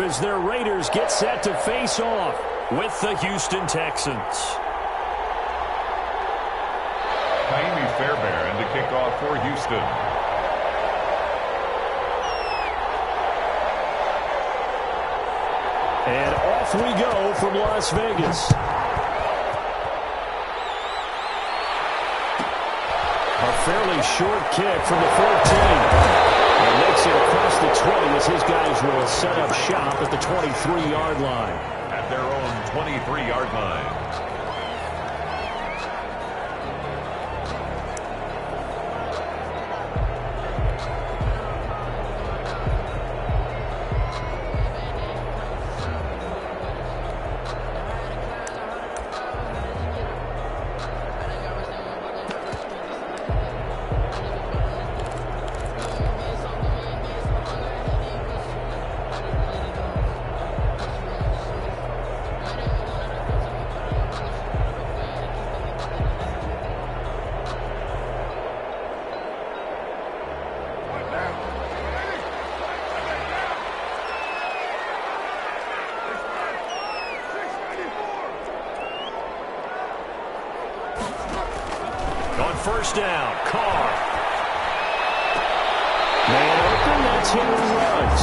up as their Raiders get set to face off with the Houston Texans. Ka'imi Fairbairn to kick off for Houston. And off we go from Las Vegas. A fairly short kick from the 14. And makes it across the 20 as his guys will set up shop at the 23-yard line. At their own 23-yard line. First down, Carr. Man open, that's him who runs.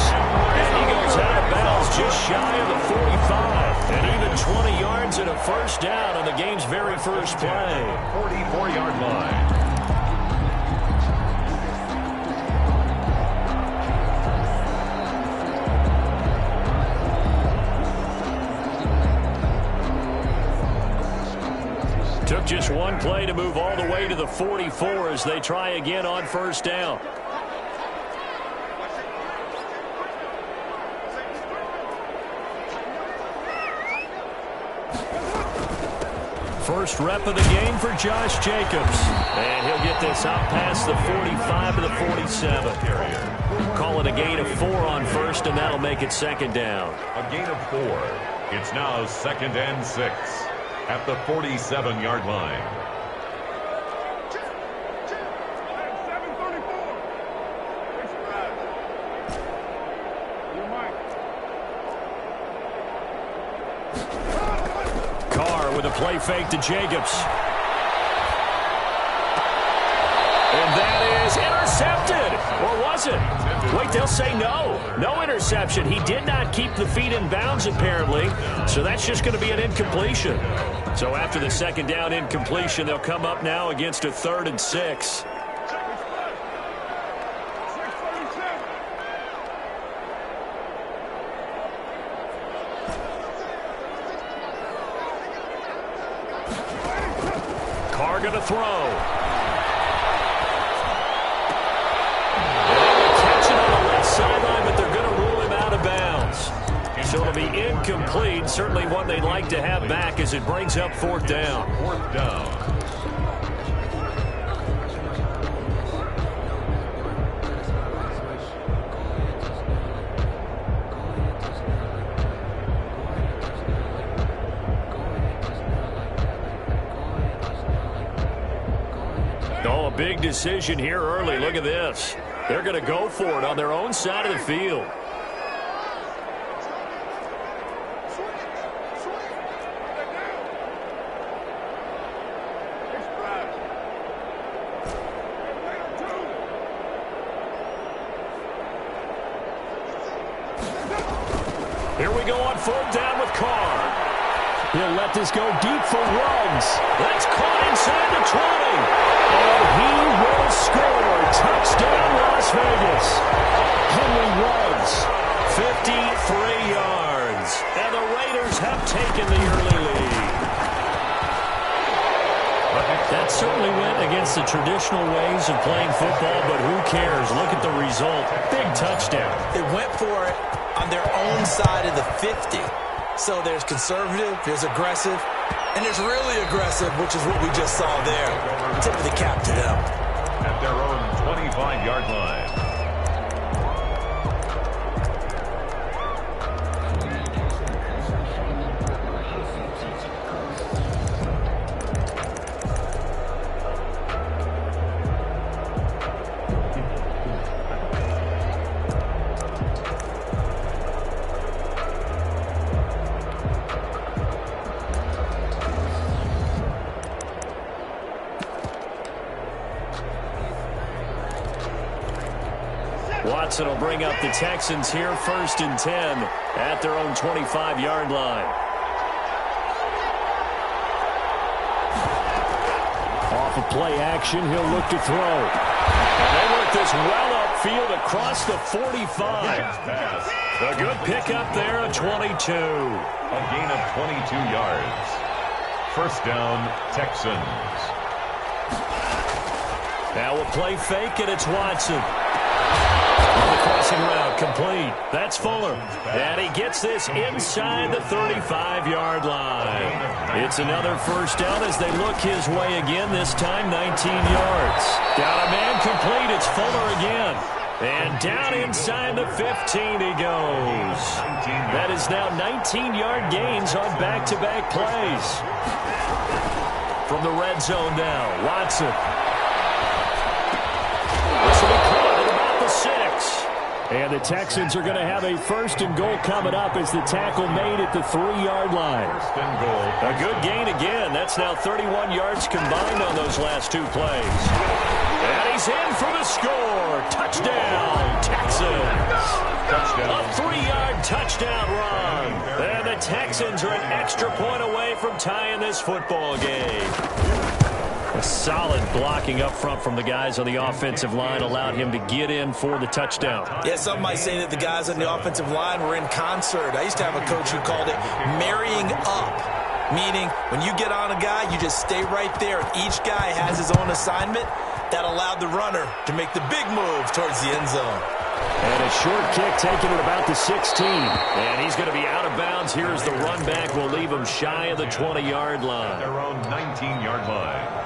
And he goes out of bounds just shy of the 45. And even 20 yards and a first down on the game's very first play. 44-yard line. Took just one play to move all the way to the 44 as they try again on first down. First rep of the game for Josh Jacobs. And he'll get this out past the 45 to the 47. Call it a gain of 4 on first, and that'll make it second down. A gain of 4. It's now 2nd and 6. At the 47-yard line. Carr with a play fake to Jacobs. And that is intercepted. Or was it? Wait, they'll say no. No interception. He did not keep the feet in bounds, apparently. So that's just going to be an incompletion. So after the second down incompletion, they'll come up now against a 3rd and 6. Carr going to throw. Catch it on the left sideline, but they're going to rule him out of bounds. So it'll be incomplete. Certainly one they'd like to have back as it brings up 4th down. 4th down. Oh, a big decision here early. Look at this. They're going to go for it on their own side of the field. Here we go on 4th down with Carr. He'll let this go deep for Ruggs. That's caught inside the 20. And he will score. Touchdown, Las Vegas. Henry Ruggs, 53 yards. And the Raiders have taken the early lead. That certainly went against the traditional ways of playing football, but who cares? Look at the result. Big touchdown. They went for it on their own side of the 50. So there's conservative, there's aggressive, and there's really aggressive, which is what we just saw there. Tip of the cap to them. At their own 25-yard line. Watson will bring up the Texans here, 1st and 10 at their own 25-yard line. Off of play action, he'll look to throw. And they work this well upfield across the 45. A good pickup there at 22. A gain of 22 yards. First down, Texans. Now a play fake, and it's Watson. On the crossing route, complete. That's Fuller. And he gets this inside the 35-yard line. It's another first down as they look his way again, this time 19 yards. Got a man complete. It's Fuller again. And down inside the 15 he goes. That is now 19-yard gains on back-to-back plays. From the red zone now, Watson. This will be caught at about the 6. And the Texans are going to have a 1st and goal coming up as the tackle made at the 3-yard line. 1st and goal. A good gain again. That's now 31 yards combined on those last 2 plays. And he's in for the score. Touchdown, Texans. Touchdown. A 3-yard touchdown run. And the Texans are an extra point away from tying this football game. A solid blocking up front from the guys on the offensive line allowed him to get in for the touchdown. Yeah, some might say that the guys on the offensive line were in concert. I used to have a coach who called it marrying up, meaning when you get on a guy, you just stay right there. Each guy has his own assignment. That allowed the runner to make the big move towards the end zone. And a short kick taken at about the 16. And he's going to be out of bounds. Here's the run back. Will leave him shy of the 20-yard line. Their own 19-yard line.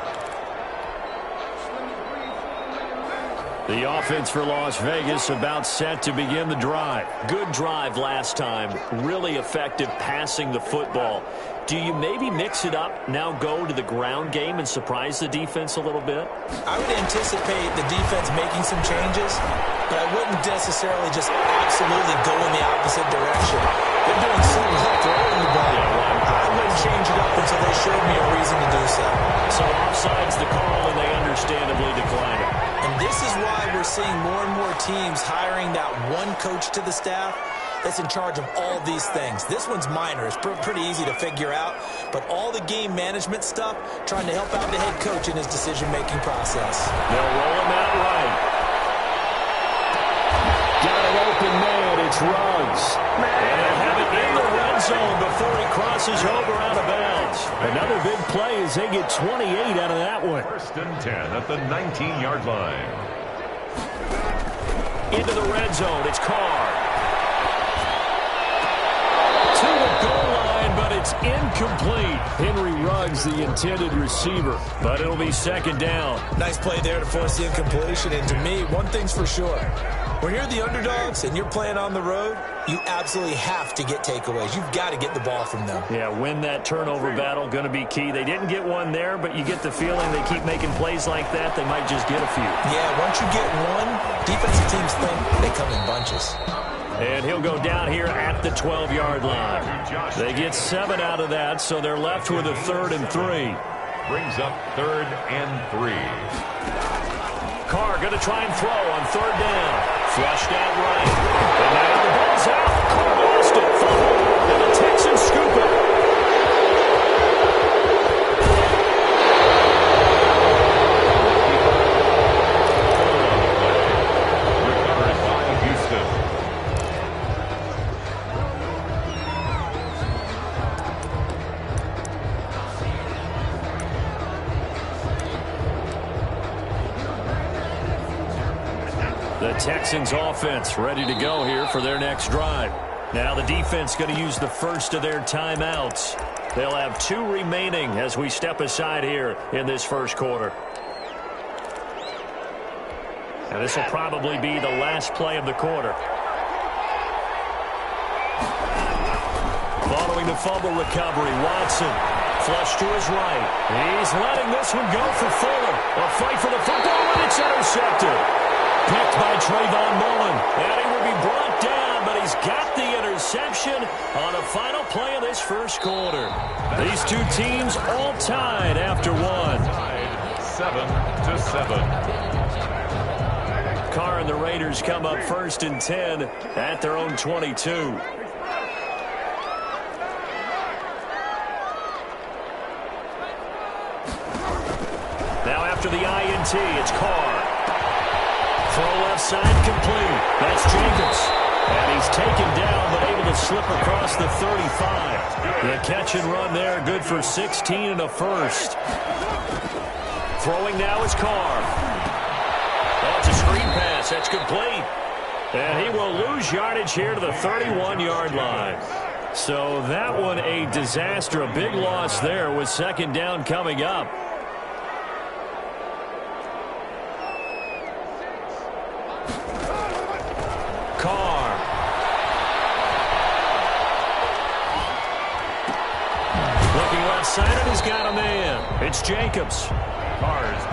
The offense for Las Vegas about set to begin the drive. Good drive last time. Really effective passing the football. Do you maybe mix it up, now go to the ground game and surprise the defense a little bit? I would anticipate the defense making some changes, but I wouldn't necessarily just absolutely go in the opposite direction. They're doing so well throwing the ball. I wouldn't change it up until they showed me a reason to do so. So offside's the call, and they understandably decline it. And this is why we're seeing more and more teams hiring that one coach to the staff that's in charge of all these things. This one's minor. It's pretty easy to figure out. But all the game management stuff, trying to help out the head coach in his decision-making process. They'll roll him out right. Got an open man. It's Ruggs. And they'll have it in the red zone before he crosses over out of bounds. Another big play as they get 28 out of that one. 1st and 10 at the 19-yard line. Into the red zone. It's Carr. To the goal line, but it's incomplete. Henry Ruggs, the intended receiver, but it'll be 2nd down. Nice play there to force the incompletion. And to me, one thing's for sure. When you're the underdogs and you're playing on the road, you absolutely have to get takeaways. You've got to get the ball from them. Yeah, win that turnover battle, going to be key. They didn't get one there, but you get the feeling they keep making plays like that, they might just get a few. Yeah, once you get one, defensive teams think they come in bunches. And he'll go down here at the 12-yard line. They get 7 out of that, so they're left with a 3rd and 3. Brings up 3rd and 3. Carr going to try and throw on 3rd down. Flushed out right. And now the ball's out. Carr lost it. And the Texans scoop it. Recovered by Houston. The Texans offense ready to go here for their next drive. Now the defense going to use the first of their timeouts. They'll have 2 remaining as we step aside here in this first quarter. And this will probably be the last play of the quarter. Following the fumble recovery, Watson flush to his right. He's letting this one go for Fuller. A fight for the football, and it's intercepted. Picked by Trayvon Mullen. And he will be brought down, but he's got the interception on the final play of this first quarter. These 2 teams all tied after 1. Tied 7-7. Carr and the Raiders come up 1st and 10 at their own 22. Now after the INT, it's Carr. Throw left side complete. That's Jacobs. And he's taken down, but able to slip across the 35. The catch and run there, good for 16 and a first. Throwing now is Carr. Oh, it's a screen pass. That's complete. And he will lose yardage here to the 31-yard line. So that one a disaster. A big loss there with 2nd down coming up. Carr. Looking left side, and he's got a man. It's Jacobs.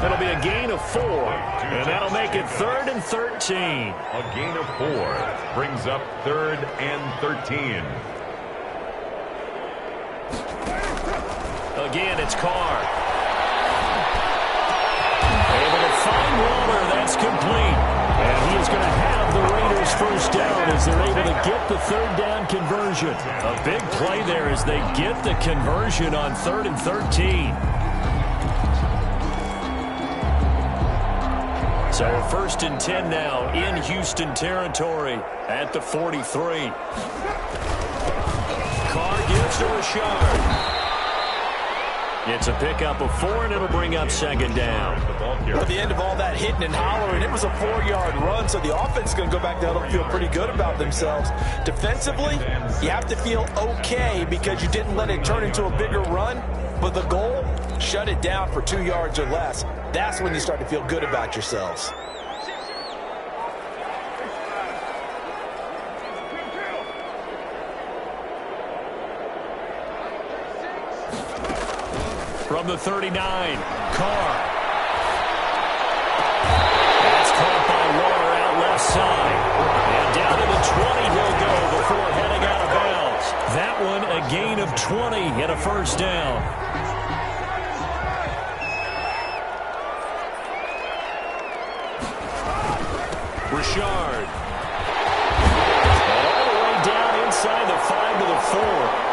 It'll be a gain of 4, and that'll make it 3rd and 13. A gain of 4 brings up 3rd and 13. Again, it's Carr. Able to find Waller. That's complete. And he is going to have the Raiders 1st down as they're able to get the 3rd down conversion. A big play there as they get the conversion on 3rd and 13. So 1st and 10 now in Houston territory at the 43. Carr gives to Rashard. It's a pickup of 4, and it'll bring up 2nd down. At the end of all that hitting and hollering, it was a 4-yard run, so the offense is going to go back down and feel pretty good about themselves. Defensively, you have to feel okay because you didn't let it turn into a bigger run, but the goal, shut it down for 2 yards or less. That's when you start to feel good about yourselves. From the 39, Carr. That's caught by Waller out left side. And down to the 20 he'll go before heading out of bounds. That one a gain of 20 and a 1st down. Rashard. All the way down inside the 5 to the 4.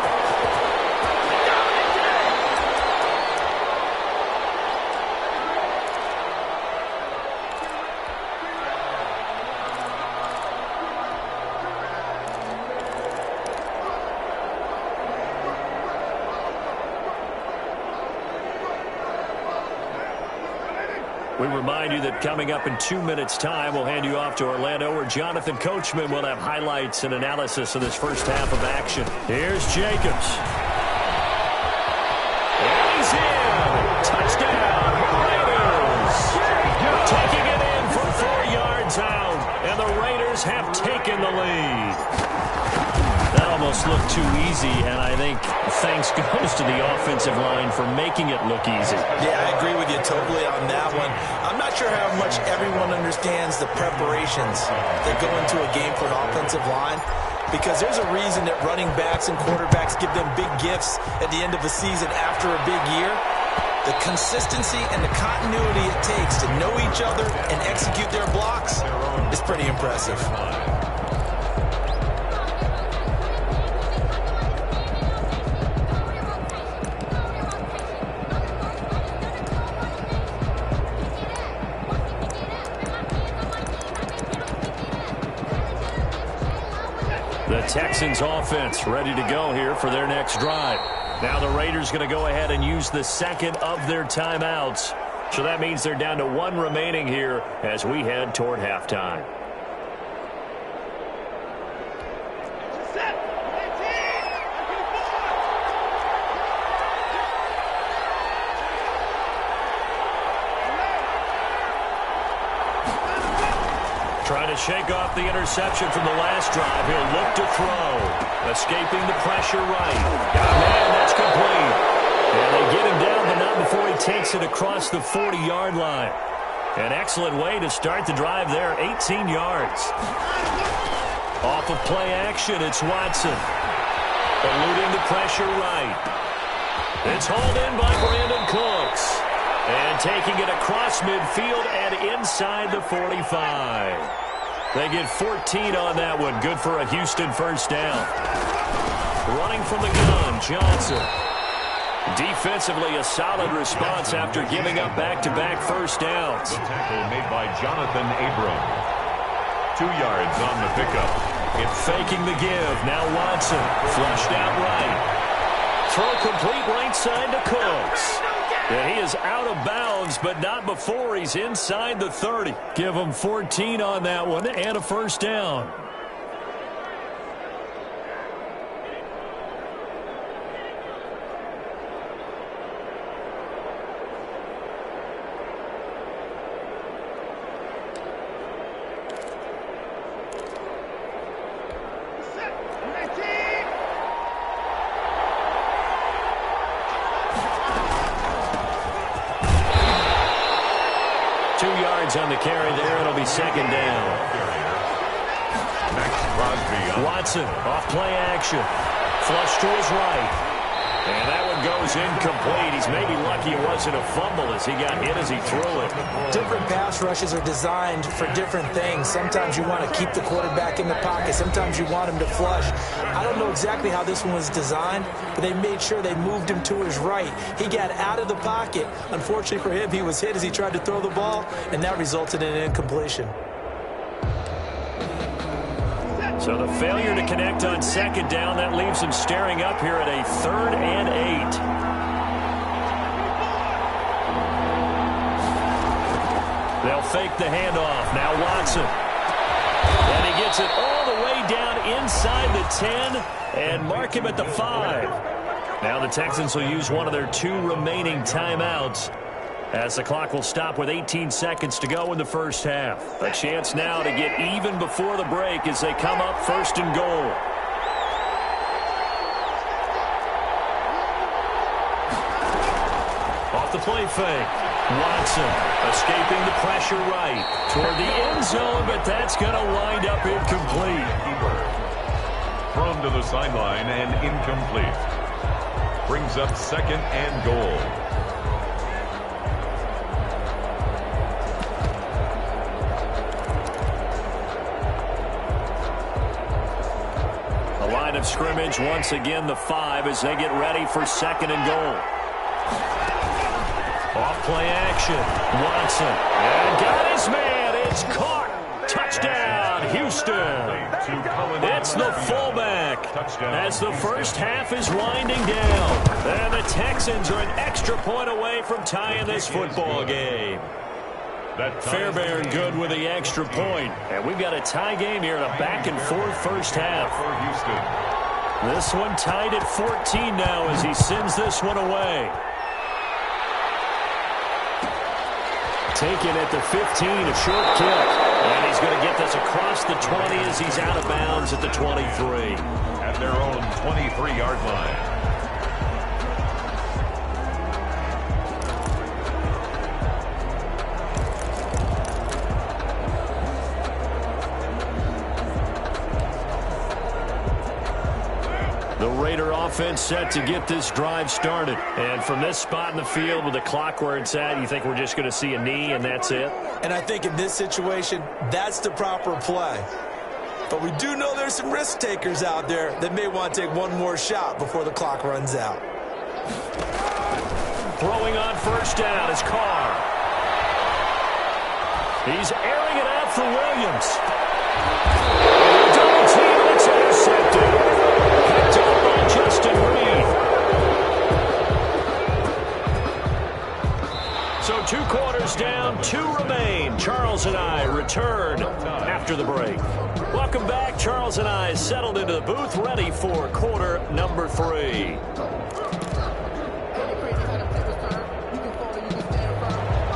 We remind you that coming up in 2 minutes' time, we'll hand you off to Orlando, where Jonathan Coachman will have highlights and analysis of this 1st half of action. Here's Jacobs. And he's in. Touchdown, Raiders. Taking it in for 4 yards out, and the Raiders have taken the lead. That almost looked too easy, and I think thanks goes to the offensive line for making it look easy. Yeah, I agree with you totally on that one. I'm not sure how much everyone understands the preparations that go into a game for an offensive line, because there's a reason that running backs and quarterbacks give them big gifts at the end of the season after a big year. The consistency and the continuity it takes to know each other and execute their blocks is pretty impressive. The Texans offense ready to go here for their next drive. Now the Raiders going to go ahead and use the 2nd of their timeouts. So that means they're down to 1 remaining here as we head toward halftime. Trying to shake off the interception from the last drive. He'll look to throw. Escaping the pressure right. Got a man, that's complete. And they get him down, but not before he takes it across the 40-yard line. An excellent way to start the drive there, 18 yards. Off of play action, it's Watson. Eluding the pressure right. It's hauled in by Brandon Cooks. And taking it across midfield and inside the 45. They get 14 on that one. Good for a Houston first down. Running from the gun, Johnson. Defensively, a solid response after giving up back-to-back first downs. The tackle made by Jonathan Abram. 2 yards on the pickup. It's faking the give. Now Watson. Flushed out right. Throw complete right side to Cooks. And he is out of bounds, but not before he's inside the 30. Give him 14 on that one and a first down. On the carry there, it'll be second down. Max Crosby. Watson, off play action. Flush to his right. And that one goes incomplete. He's maybe lucky it wasn't a fumble as he got hit as he threw it. Different pass rushes are designed for different things. Sometimes you want to keep the quarterback in the pocket. Sometimes you want him to flush. I don't know exactly how this one was designed, but they made sure they moved him to his right. He got out of the pocket. Unfortunately for him, he was hit as he tried to throw the ball, and that resulted in an incompletion. So the failure to connect on second down, that leaves him staring up here at a 3rd and 8. They'll fake the handoff. Now Watson. And he gets it all the way down inside the 10 and mark him at the 5. Now the Texans will use one of their 2 remaining timeouts, as the clock will stop with 18 seconds to go in the first half. A chance now to get even before the break as they come up 1st and goal. Off the play fake. Watson escaping the pressure right toward the end zone, but that's going to wind up incomplete. Thrown to the sideline and incomplete. Brings up 2nd and goal. Line of scrimmage once again the 5 as they get ready for 2nd and goal. Off play action. Watson. And got his man. It's caught. Touchdown, Houston. It's the fullback as the first half is winding down. And the Texans are an extra point away from tying this football game. Fairbairn good with the extra point. And we've got a tie game here in a back-and-forth first half. This one tied at 14 now as he sends this one away. Taken at the 15, a short kick. And he's going to get this across the 20 as he's out of bounds at the 23. At their own 23-yard line. The Raider offense set to get this drive started. And from this spot in the field with the clock where it's at, you think we're just going to see a knee and that's it? And I think in this situation, that's the proper play. But we do know there's some risk takers out there that may want to take one more shot before the clock runs out. Throwing on first down is Carr. He's airing it out for Williams. Double team, and it's intercepted. Picked up by Justin Reed. So 2 quarters down, 2 remain. Charles and I return after the break. Welcome back. Charles and I settled into the booth, ready for quarter number 3.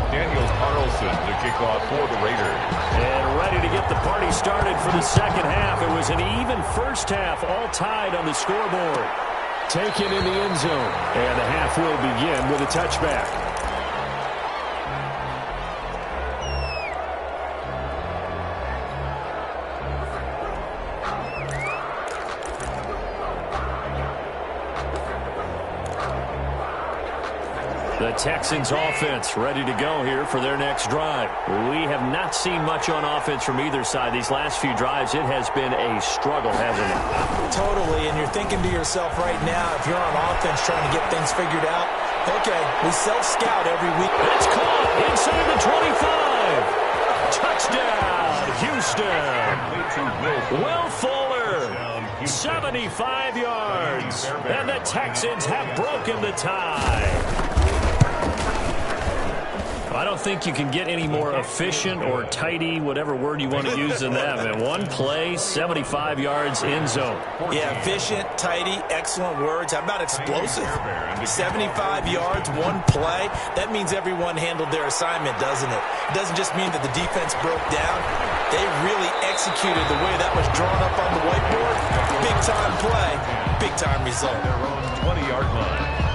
Daniel Carlson to kick off for the Raiders. And ready to get the party started for the second half. It was an even first half, all tied on the scoreboard. Taken in the end zone. And the half will begin with a touchback. The Texans offense ready to go here for their next drive. We have not seen much on offense from either side. These last few drives, it has been a struggle, hasn't it? Totally, and you're thinking to yourself right now, if you're on offense trying to get things figured out, okay, we self-scout every week. It's caught inside the 25. Touchdown, Houston. Will Fuller, 75 yards. And the Texans have broken the tie. I don't think you can get any more efficient or tidy, whatever word you want to use in that. Man, one play, 75 yards in zone. Yeah, efficient, tidy, excellent words. How about explosive? 75 yards, one play. That means everyone handled their assignment, doesn't it? It doesn't just mean that the defense broke down. They really executed the way that was drawn up on the whiteboard. Big-time play, big-time result. Their own 20-yard line.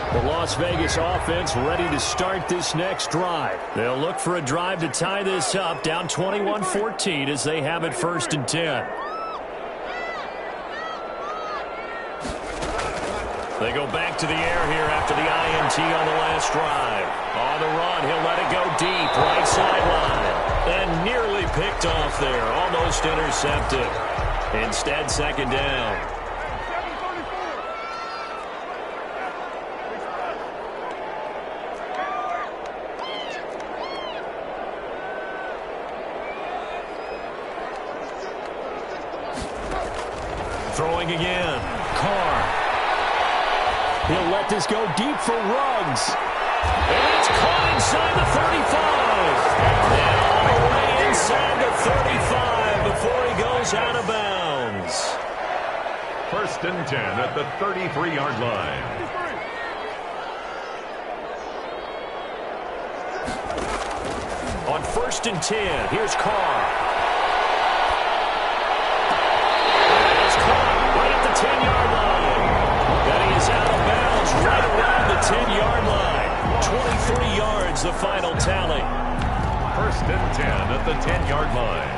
The Las Vegas offense ready to start this next drive. They'll look for a drive to tie this up, down 21-14 as they have it 1st and 10. They go back to the air here after the INT on the last drive. On the run, he'll let it go deep, right sideline. And nearly picked off there, almost intercepted. Instead, 2nd down. Throwing again. Carr. He'll let this go deep for Ruggs. And it's caught inside the 35. And all the way inside the 35 before he goes out of bounds. 1st and 10 at the 33-yard line. On 1st and 10, here's Carr. 10-yard line. And he is out of bounds right around the 10-yard line. 23 yards, the final tally. 1st and 10 at the 10-yard line.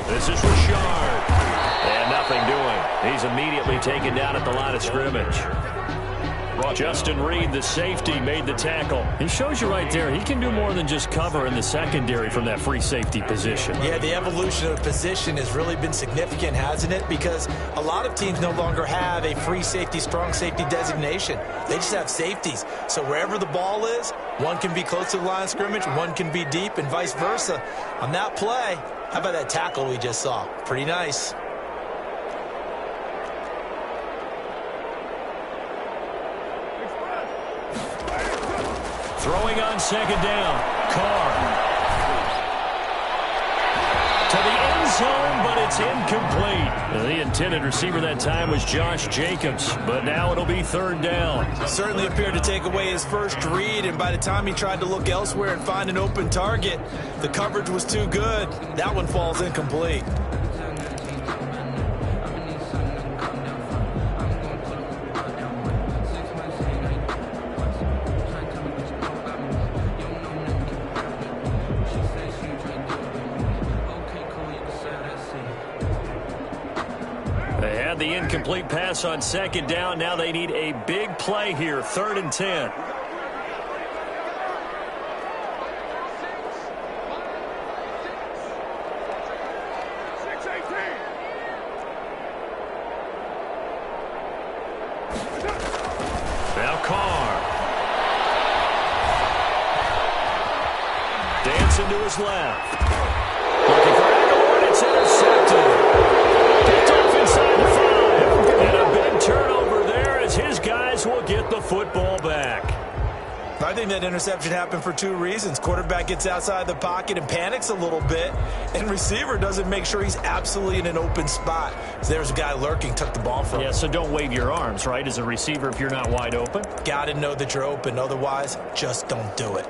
This is Richard. And nothing doing. He's immediately taken down at the line of scrimmage. Justin Reed, the safety, made the tackle. He shows you right there, he can do more than just cover in the secondary from that free safety position. Yeah, the evolution of position has really been significant, hasn't it? Because a lot of teams no longer have a free safety, strong safety designation. They just have safeties. So wherever the ball is, one can be close to the line of scrimmage, one can be deep, and vice versa. On that play, how about that tackle we just saw? Pretty nice. Throwing on 2nd down. Carr. To the end zone, but it's incomplete. The intended receiver that time was Josh Jacobs, but now it'll be 3rd down. Certainly appeared to take away his first read, and by the time he tried to look elsewhere and find an open target, the coverage was too good. That one falls incomplete. The incomplete pass on 2nd down. Now they need a big play here. 3rd and 10. Now Carr. Dancing to his left. Looking for Aguilar. It's intercepted. Picked off inside the 5. And a big turnover there as his guys will get the football back. I think that interception happened for 2 reasons. Quarterback gets outside the pocket and panics a little bit, and receiver doesn't make sure he's absolutely in an open spot. So there's a guy lurking, took the ball from him. Yeah, so don't wave your arms, right, as a receiver if you're not wide open. Got to know that you're open. Otherwise, just don't do it.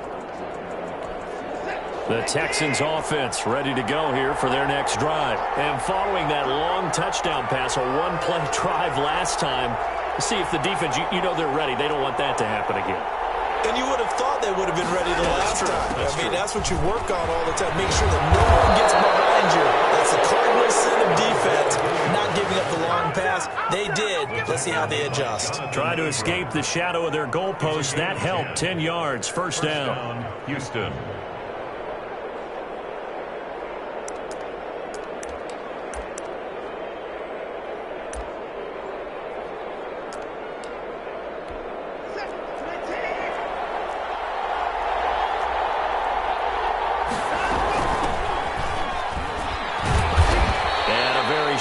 The Texans offense ready to go here for their next drive. And following that long touchdown pass, a one-play drive last time, see if the defense, you know they're ready. They don't want that to happen again. And you would have thought they would have been ready the last time. I mean, that's what you work on all the time. Make sure that no one gets behind you. That's the cardinal sin of defense, not giving up the long pass. They did. Let's see how they adjust. Try to escape the shadow of their goalpost. That helped. 10 yards. First down. Houston.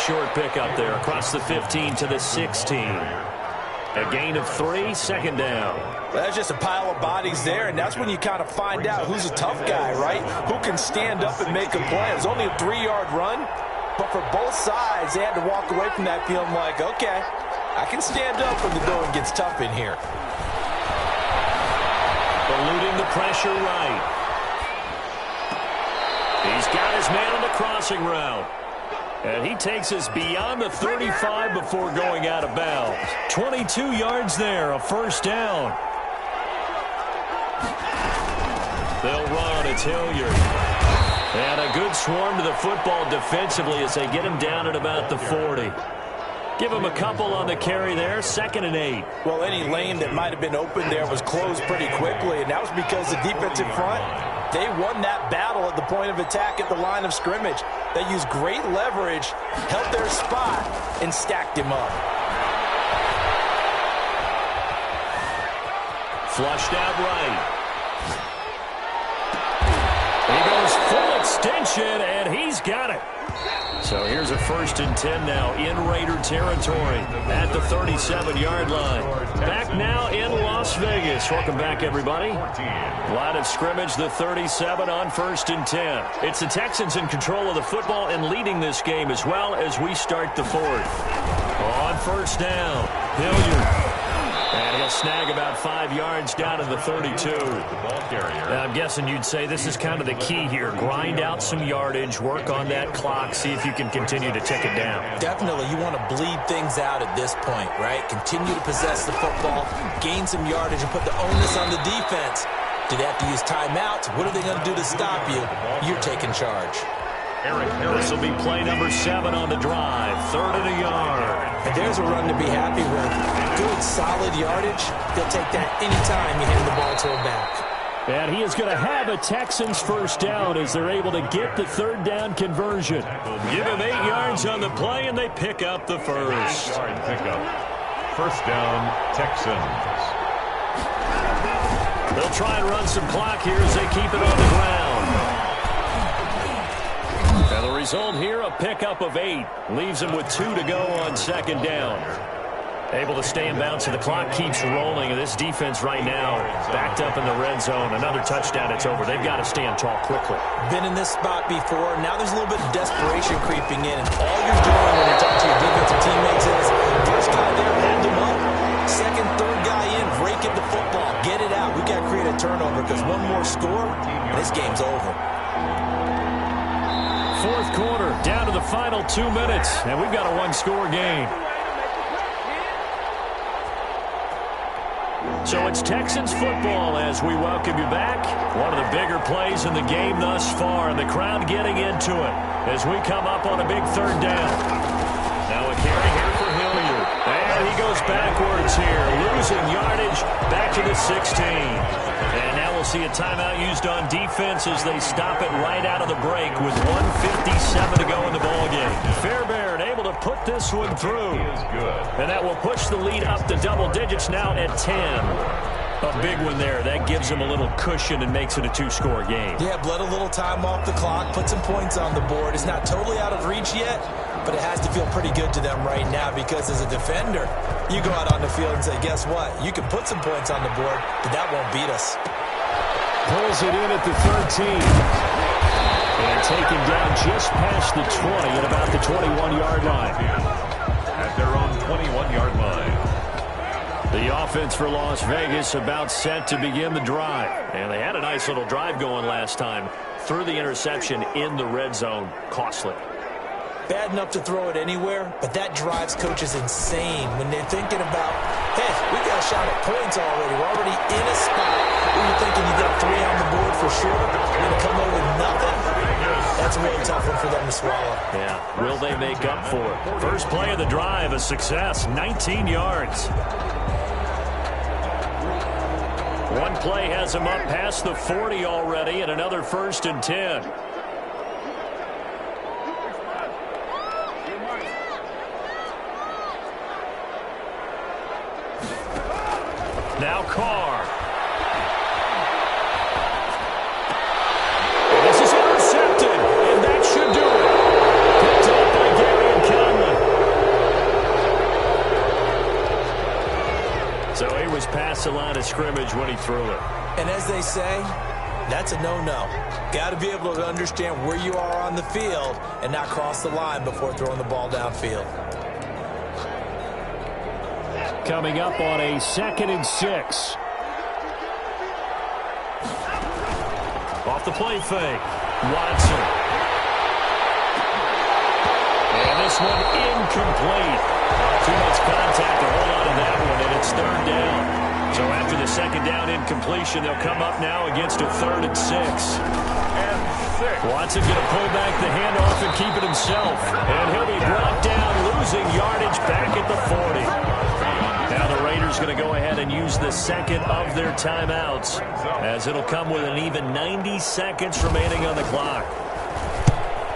Short pickup there across the 15 to the 16. A gain of 3, second down. That's just a pile of bodies there, and that's when you kind of find out who's a tough guy, right? Who can stand up and make a play. It was only a 3-yard run, but for both sides, they had to walk away from that feeling like, okay, I can stand up when the going gets tough in here. Eluding the pressure right. He's got his man on the crossing route. And he takes us beyond the 35 before going out of bounds. 22 yards there, a first down. They'll run, it's Hilliard. And a good swarm to the football defensively as they get him down at about the 40. Give him a couple on the carry there, 2nd and 8. Well, any lane that might have been open there was closed pretty quickly, and that was because the defensive front, they won that battle at the point of attack at the line of scrimmage. They used great leverage, held their spot, and stacked him up. Flushed out right. He goes full extension, and he's got it. So here's a 1st and 10 now in Raider territory at the 37-yard line. Back now in Las Vegas. Welcome back, everybody. Line of scrimmage, the 37 on 1st and 10. It's the Texans in control of the football and leading this game as well as we start the 4th. On 1st down, Hilliard. And he'll snag about 5 yards down to the 32. I'm guessing you'd say this is kind of the key here. Grind out some yardage, work on that clock, see if you can continue to tick it down. Definitely. You want to bleed things out at this point, right? Continue to possess the football, gain some yardage, and put the onus on the defense. Do they have to use timeouts? What are they going to do to stop you? You're taking charge. This will be play number 7 on the drive. 3rd and a yard. And there's a run to be happy with. Good, solid yardage. They'll take that anytime you hand the ball to him back. And he is going to have a Texans first down as they're able to get the 3rd down conversion. Give him 8 yards on the play, and they pick up the first. First down, Texans. They'll try and run some clock here as they keep it on the ground. And the result here, a pickup of 8. Leaves him with 2 to go on 2nd down. Able to stay in bounds, so the clock keeps rolling. And this defense right now backed up in the red zone. Another touchdown, it's over. They've got to stand tall quickly. Been in this spot before. Now there's a little bit of desperation creeping in. And all you're doing when you're talking to your defensive teammates is, first guy there, hold him up. 2nd, 3rd guy in, break at the football. Get it out. We got to create a turnover because one more score, and this game's over. 4th quarter, down to the final 2 minutes, and we've got a 1-score game. So it's Texans football as we welcome you back. One of the bigger plays in the game thus far, and the crowd getting into it as we come up on a big 3rd down. Now a carry here for Hilliard. And he goes backwards here, losing yardage back to the 16. And now we'll see a timeout used on defense as they stop it right out of the break with 1:57 to go in the ballgame. Fairbairn able to put this one through. And that will push the lead up to double digits now at 10. A big one there. That gives them a little cushion and makes it a 2-score game. Yeah, bled a little time off the clock, put some points on the board. It's not totally out of reach yet, but it has to feel pretty good to them right now because as a defender, you go out on the field and say, guess what? You can put some points on the board, but that won't beat us. Pulls it in at the 13. And taken down just past the 20 at about the 21-yard line. At their own 21-yard line. The offense for Las Vegas about set to begin the drive. And they had a nice little drive going last time. Threw the interception in the red zone. Costly. Bad enough to throw it anywhere, but that drives coaches insane when they're thinking about, hey, we got to a shot at points already. We're already in a spot where you're thinking you got 3 on the board for sure. You're going to come away with nothing. That's a really tough one for them to swallow. Yeah, will they make up for it? First play of the drive, a success, 19 yards. One play has him up past the 40 already, and another 1st and 10. Now Carr. And this is intercepted, and that should do it. Picked up by Gary and Conley. So he was past the line of scrimmage when he threw it. And as they say, that's a no-no. Got to be able to understand where you are on the field and not cross the line before throwing the ball downfield. Coming up on a 2nd and 6. Off the play fake. Watson. And this one incomplete. Too much contact to hold on to that one, and it's 3rd down. So after the 2nd down incompletion, they'll come up now against a 3rd and 6. Watson going to pull back the handoff and keep it himself. And he'll be brought down, losing yardage back at the 40. Now the Raiders going to go ahead and use the 2nd of their timeouts, as it'll come with an even 90 seconds remaining on the clock.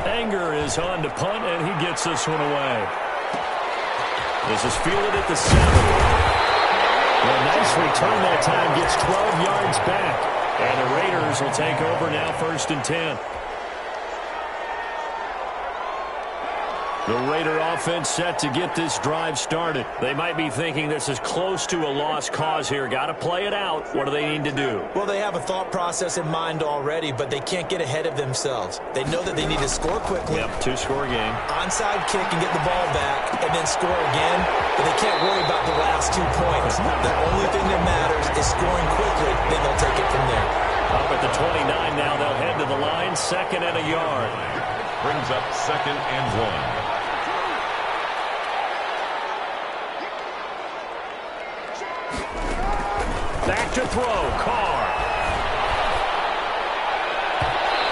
Anger is on to punt, and he gets this one away. This is fielded at the 7. A nice return that time, gets 12 yards back. And the Raiders will take over now, 1st and 10. The Raider offense set to get this drive started. They might be thinking this is close to a lost cause here. Got to play it out. What do they need to do? Well, they have a thought process in mind already, but they can't get ahead of themselves. They know that they need to score quickly. Yep, 2-score game. Onside kick and get the ball back, and then score again. But they can't worry about the last 2 points. The only thing that matters is scoring quickly. Then they'll take it from there. Up at the 29 now, they'll head to the line. 2nd and a yard. Brings up 2nd and 1. Back to throw, Carr.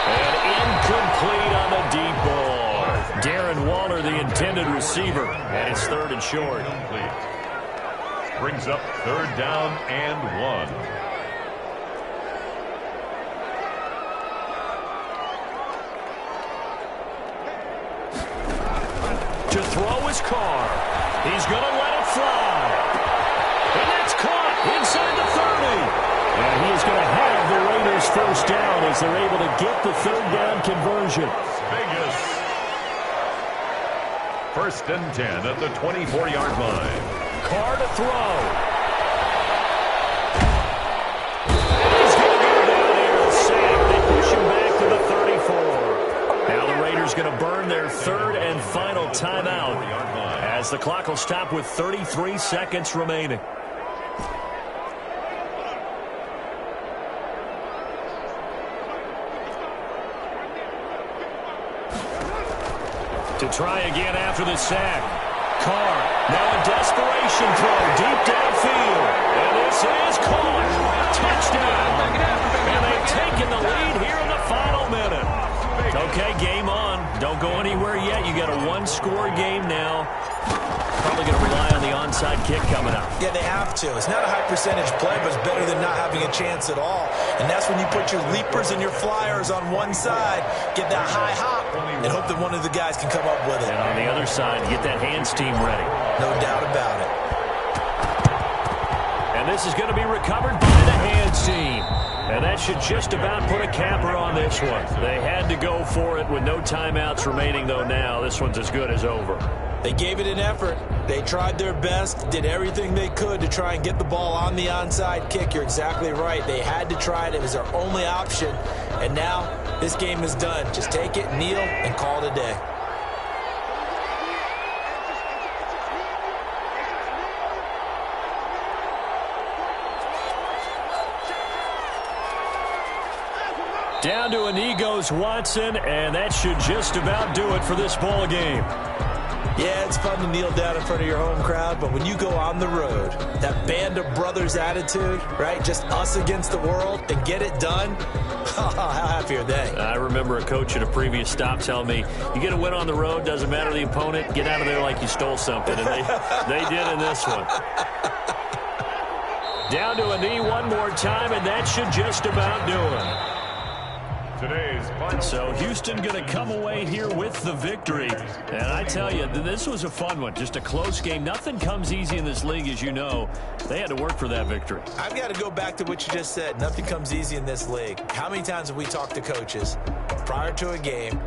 And incomplete on the deep ball. Darren Waller, the intended receiver, and it's 3rd and short. Brings up 3rd down and 1. To throw is Carr. He's going to let it fly. And that's caught inside the 30. And he is going to have the Raiders 1st down as they're able to get the 3rd down conversion. Vegas. 1st and 10 at the 24-yard line. Carr to throw. And he's going to go down here. Sack. They push him back to the 34. Now the Raiders going to burn their 3rd and final timeout, as the clock will stop with 33 seconds remaining. To try again after the sack. Carr, now a desperation throw deep downfield. And this is caught. Touchdown. And they've taken the lead here in the final minute. Okay, game on. Don't go anywhere yet. You got a 1-score game now. Probably going to rely on the onside kick coming up. Yeah, they have to. It's not a high percentage play, but it's better than not having a chance at all. And that's when you put your leapers and your flyers on one side, get that high hop, and hope that one of the guys can come up with it. And on the other side, get that hands team ready. No doubt about it. And this is going to be recovered by the hands team. And that should just about put a capper on this one. They had to go for it with no timeouts remaining, though now. This one's as good as over. They gave it an effort. They tried their best, did everything they could to try and get the ball on the onside kick. You're exactly right. They had to try it. It was their only option. And now this game is done. Just take it, kneel, and call it a day. Down to a knee goes Watson, and that should just about do it for this ball game. Yeah, it's fun to kneel down in front of your home crowd, but when you go on the road, that band band of brothers attitude, right? Just us against the world and get it done. How happy are they? I remember a coach at a previous stop telling me, you get a win on the road, doesn't matter the opponent, get out of there like you stole something. And they did in this one. Down to a knee one more time, and that should just about do it. So Houston going to come away here with the victory. And I tell you, this was a fun one. Just a close game. Nothing comes easy in this league, as you know. They had to work for that victory. I've got to go back to what you just said. Nothing comes easy in this league. How many times have we talked to coaches prior to a game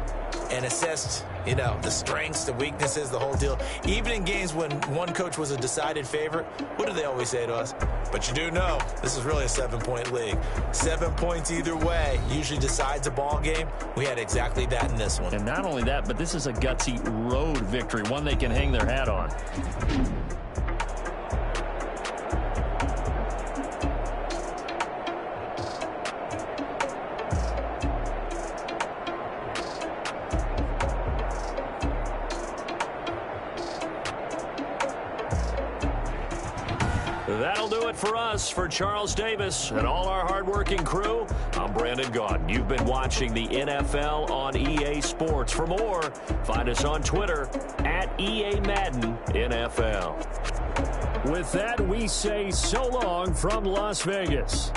and assessed, the strengths, the weaknesses, the whole deal? Even in games when one coach was a decided favorite, what do they always say to us? But you do know this is really a 7-point league. 7 points either way usually decides a ball game. We had exactly that in this one. And not only that, but this is a gutsy road victory, one they can hang their hat on. That'll do it for us. For Charles Davis and all our hardworking crew, I'm Brandon Gaudin. You've been watching the NFL on EA Sports. For more, find us on Twitter at EA Madden NFL. With that, we say so long from Las Vegas.